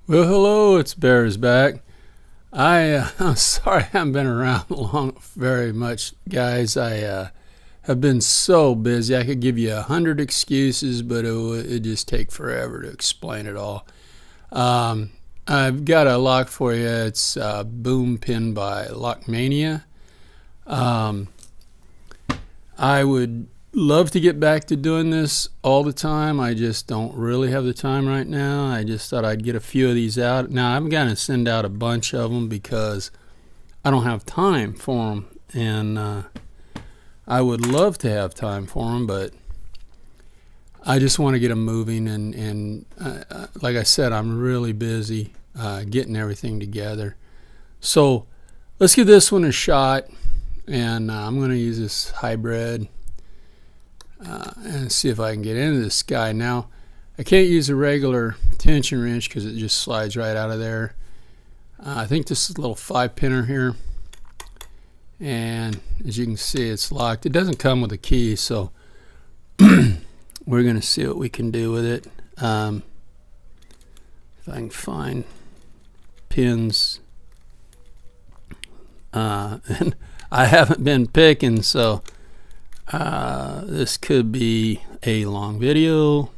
Well, hello, it's Bears back. I'm sorry I haven't been around very much, guys. I have been so busy. I could give you 100 excuses, but it'd just take forever to explain it all. Um, I've got a lock for you. It's Boom Pin by Lockmania. Um, I would love to get back to doing this all the time. I just don't really have the time right now. I just thought I'd get a few of these out. Now, I'm going to send out a bunch of them because I don't have time for them. And I would love to have time for them, but I just want to get them moving. And like I said, I'm really busy getting everything together. So let's give this one a shot. And I'm going to use this hybrid and see if I can get into this guy. Now, I can't use a regular tension wrench because it just slides right out of there. I think this is a little 5-pinner here. And as you can see, it's locked. It doesn't come with a key, so we're going to see what we can do with it. If I can find pins. And I haven't been picking, so this could be a long video.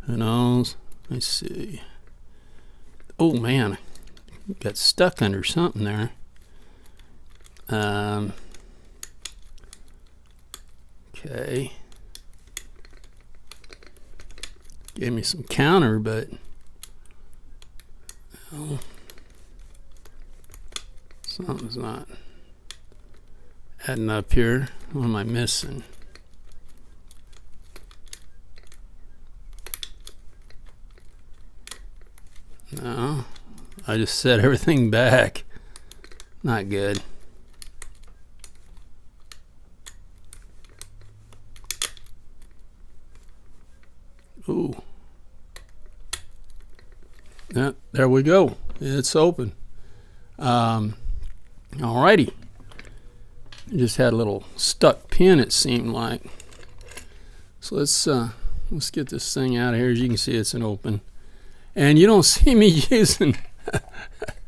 Who knows? Let's see. Oh man, got stuck under something there. Okay. Gave me some counter, but oh, something's not adding up here. What am I missing? No, I just set everything back. Not good. Ooh. Yeah, there we go. It's open. Alrighty. I just had a little stuck pin, it seemed like. So let's get this thing out of here. As you can see, it's an open. And you don't see me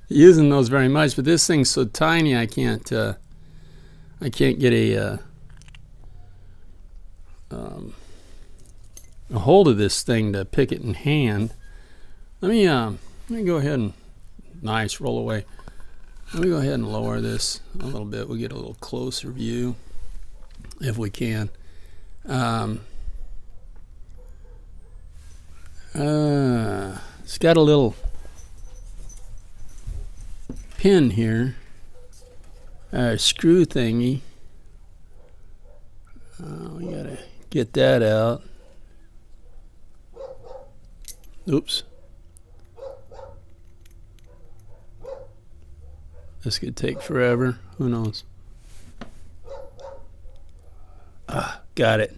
using those very much, but this thing's so tiny I can't get a hold of this thing to pick it in hand. Let me go ahead and nice roll away. Let me go ahead and lower this a little bit. We'll get a little closer view if we can. It's got a little pin here, screw thingy. We gotta get that out. Oops. This could take forever. Who knows? Got it.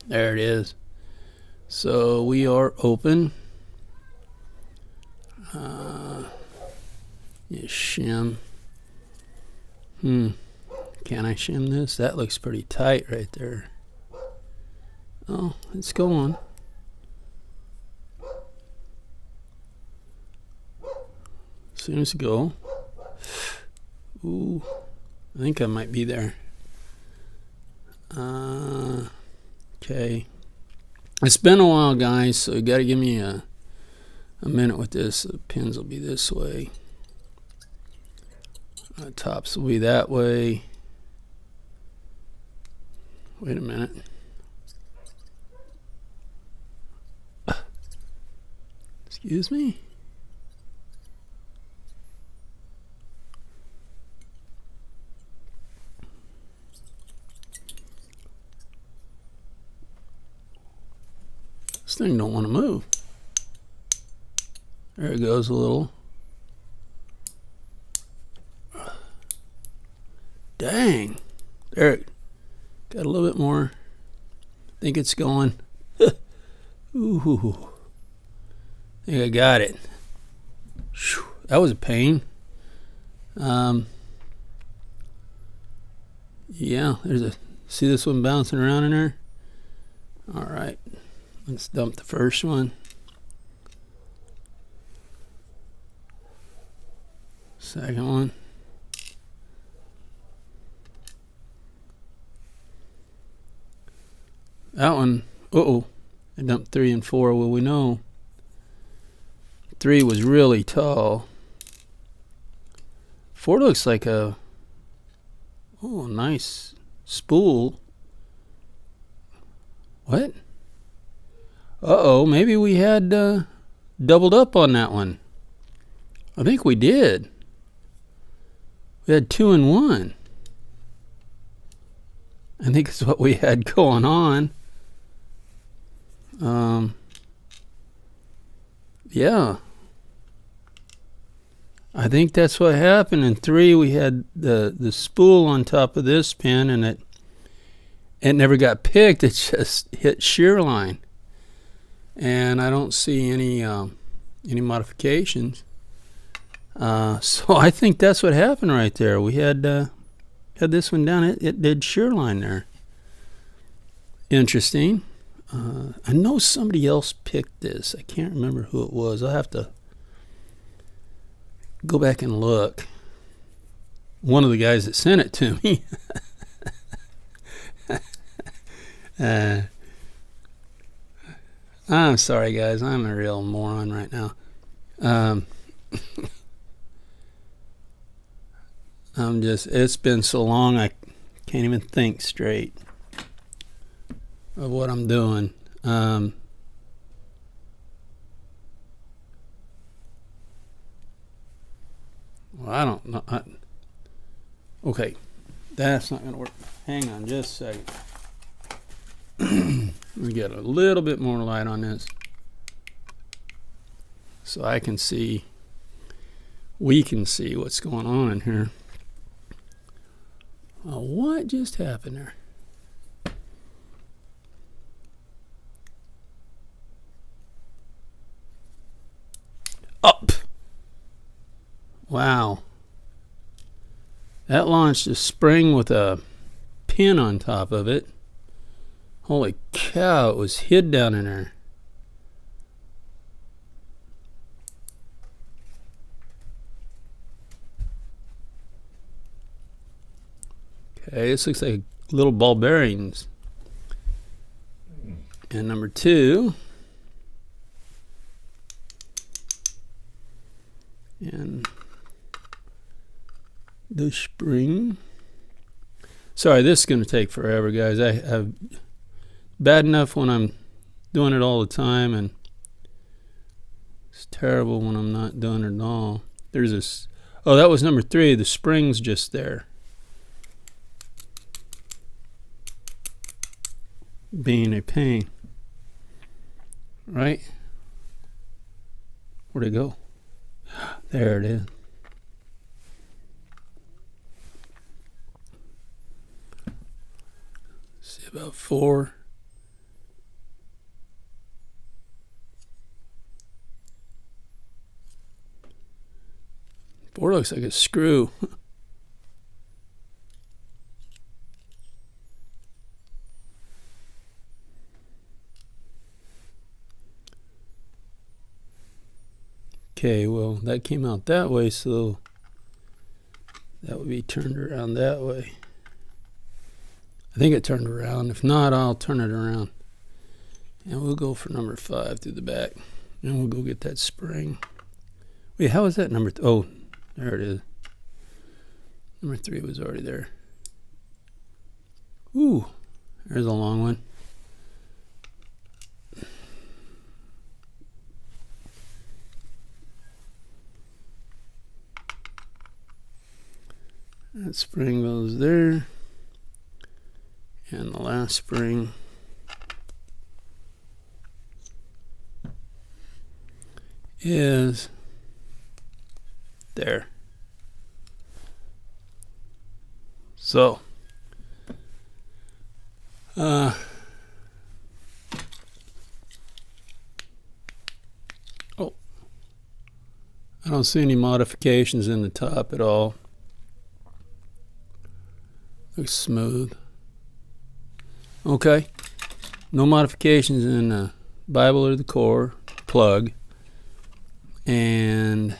There it is. So we are open. You shim. Can I shim this? That looks pretty tight right there. Oh, it's going. Seems to go. Ooh, I think I might be there. Okay. It's been a while, guys, so you gotta give me a minute with this. The pins will be this way. The tops will be that way. Wait a minute. Excuse me? This thing don't want to move. There it goes a little. Dang. There it got a little bit more. I think it's going. Ooh. I think I got it. Whew, that was a pain. Yeah, see this one bouncing around in there? All right. Let's dump the first one. Second one. That one, I dumped 3 and 4. Well, we know 3 was really tall. 4 looks like a nice spool. What? Maybe we had doubled up on that one. I think we did. We had 2 and 1. I think it's what we had going on. Yeah. I think that's what happened. In 3, we had the spool on top of this pin, and it never got picked. It just hit shear line, and I don't see any modifications. So I think that's what happened right there. We had this one down. It did shear line there. Interesting. I know somebody else picked this. I can't remember who it was. I'll have to go back and look. One of the guys that sent it to me. I'm sorry, guys. I'm a real moron right now. It's been so long I can't even think straight of what I'm doing. Well, I don't know. Okay, that's not going to work. Hang on just a second. Let me get a little bit more light on this so I can see, we can see what's going on in here. What just happened there? Up. Wow. That launched a spring with a pin on top of it. Holy cow, it was hid down in there. Okay, this looks like little ball bearings. And number 2. And the spring. Sorry, this is going to take forever, guys. I have bad enough when I'm doing it all the time, and it's terrible when I'm not doing it at all. There's this. Oh, that was number 3. The spring's just there. Being a pain. Right? Where'd it go? There it is. See about 4. Four looks like a screw. Okay, well, that came out that way, so that would be turned around that way. I think it turned around. If not, I'll turn it around. And we'll go for number 5 through the back. And we'll go get that spring. Wait, how is that number? Oh, there it is. Number 3 was already there. Ooh, there's a long one. That spring goes there. And the last spring is there. So, oh, I don't see any modifications in the top at all. Looks smooth. Okay, no modifications in the Bible or the core plug, and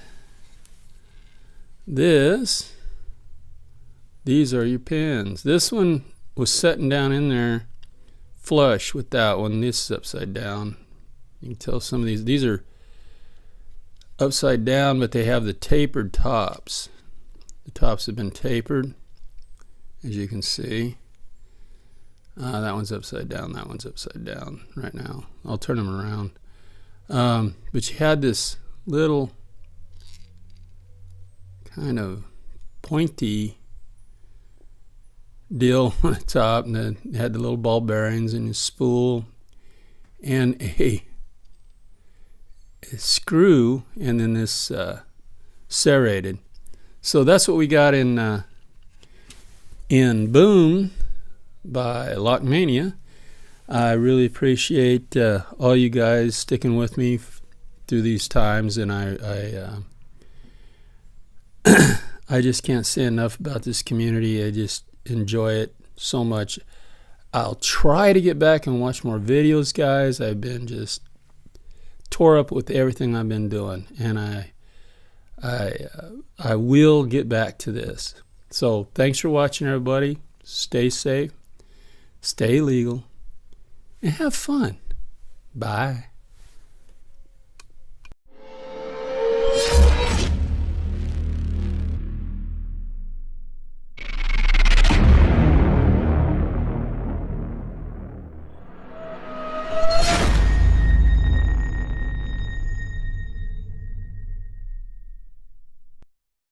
these are your pins. This one was sitting down in there flush with that one. This is upside down. You can tell some of these are upside down, but they have the tapered tops. The tops have been tapered, as you can see. That one's upside down. That one's upside down right now. I'll turn them around. But you had this little kind of pointy deal on the top, and then it had the little ball bearings and a spool and a screw, and then this serrated. So that's what we got in Boom by Lockmania. I really appreciate all you guys sticking with me through these times, and I just can't say enough about this community. I just enjoy it so much. I'll try to get back and watch more videos, guys. I've been just tore up with everything I've been doing, and I will get back to this. So thanks for watching, everybody. Stay safe, stay legal, and have fun. Bye.